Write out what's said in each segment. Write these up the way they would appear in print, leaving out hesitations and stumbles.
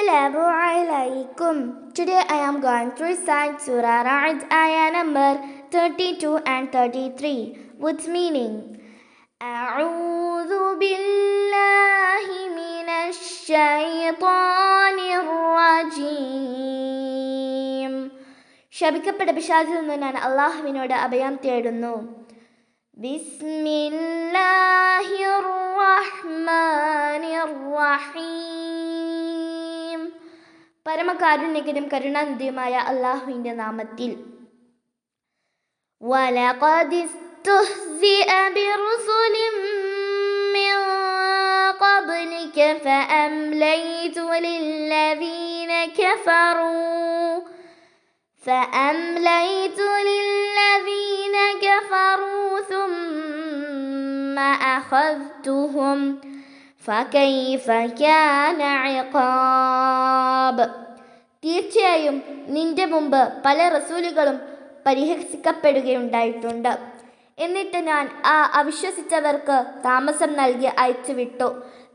Assalamu alaikum. Today I am going to recite Surah Ra'd ayah number 32 and 33 with meaning. أعوذ بالله من الشيطان الرجيم. ശപിക്കപ്പെട്ട പിശാചിൽ നിന്ന് ഞാൻ അല്ലാഹുവിനോട് അഭയം തേടുന്നു. ബിസ്മില്ലാഹിർ റഹ്മാനിർ റഹീം. പരമകാരുണ്യകനും കരുണാനിധിയുമായ അല്ലാഹുവിന്റെ നാമത്തിൽ. വലഖദ് ഇസ്തുഹ്സിഅ ബിറുസുലിൻ മിൻ ഖബ്ലിക ഫഅംലൈതു ലില്ലദീന كفروا ثم أخذتهم فكيف كان عقاب. തീർച്ചയായും നിന്റെ മുമ്പ് പല റസൂലുകളും പരിഹസിക്കപ്പെടുകയുണ്ടായിട്ടുണ്ട്. എന്നിട്ട് ഞാൻ ആ അവിശ്വസിച്ചവർക്ക് താമസം നൽകി അയച്ചുവിട്ടു.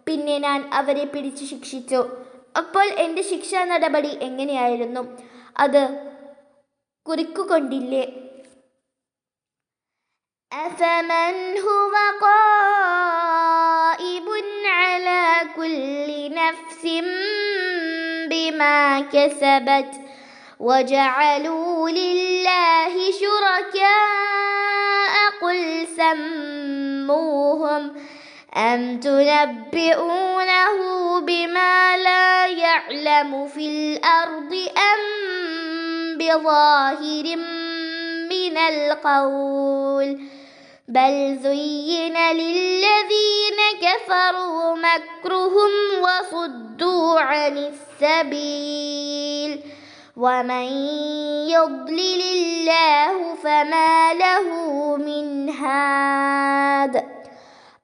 പിന്നെ ഞാൻ അവരെ പിടിച്ചു ശിക്ഷിച്ചു. അപ്പോൾ എൻ്റെ ശിക്ഷാ നടപടി എങ്ങനെയായിരുന്നു? അത് കുറിക്കുകൊണ്ടില്ലേ? أفمن هو قائم على كل نفس بما كسبت وجعلوا لله شركاء قل سموهم أم تنبئونه بما لا يعلم في الأرض أم بظاهر من القول بل زين للذين كفروا مكرهم وصدوا عن السبيل ومن يضلل الله فما له من هاد.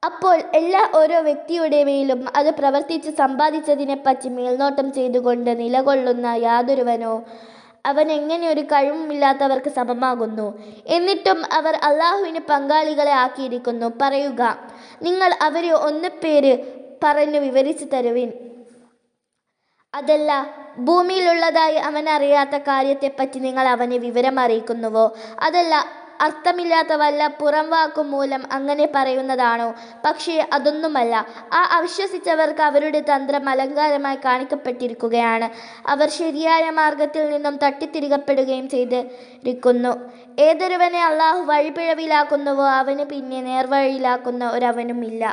അപ്പോൾ ഓരോ വ്യക്തിയുടെ മേലും അത് പ്രവർത്തിച്ച് സമ്പാദിച്ചതിനെപ്പറ്റി മേൽനോട്ടം ചെയ്തുകൊണ്ട് നിലകൊള്ളുന്ന യാതൊരുവനോ അവൻ എങ്ങനെ ഒരു കഴിവുമില്ലാത്തവർക്ക് സമമാകുന്നു? എന്നിട്ടും അവർ അല്ലാഹുവിന് പങ്കാളികളെ ആക്കിയിരിക്കുന്നു. പറയുക, നിങ്ങൾ അവരെ ഒന്ന് പേര് പറഞ്ഞു വിവരിച്ചു തരുവിൻ. അതല്ല, ഭൂമിയിലുള്ളതായി അവൻ അറിയാത്ത കാര്യത്തെപ്പറ്റി നിങ്ങൾ അവനെ വിവരം അറിയിക്കുന്നുവോ? അതല്ല, അർത്ഥമില്ലാത്ത വല്ല പുറം വാക്കും മൂലം അങ്ങനെ പറയുന്നതാണോ? പക്ഷേ അതൊന്നുമല്ല. ആ അവിശ്വസിച്ചവർക്ക് അവരുടെ തന്ത്രം അലങ്കാരമായി കാണിക്കപ്പെട്ടിരിക്കുകയാണ്. അവർ ശരിയായ മാർഗത്തിൽ നിന്നും തട്ടിത്തിരികപ്പെടുകയും ചെയ്തിരിക്കുന്നു. ഏതൊരുവനെ അല്ലാഹു വഴിപിഴവിലാക്കുന്നുവോ അവന് പിന്നെ നേർവഴിയിലാക്കുന്ന ഒരവനുമില്ല.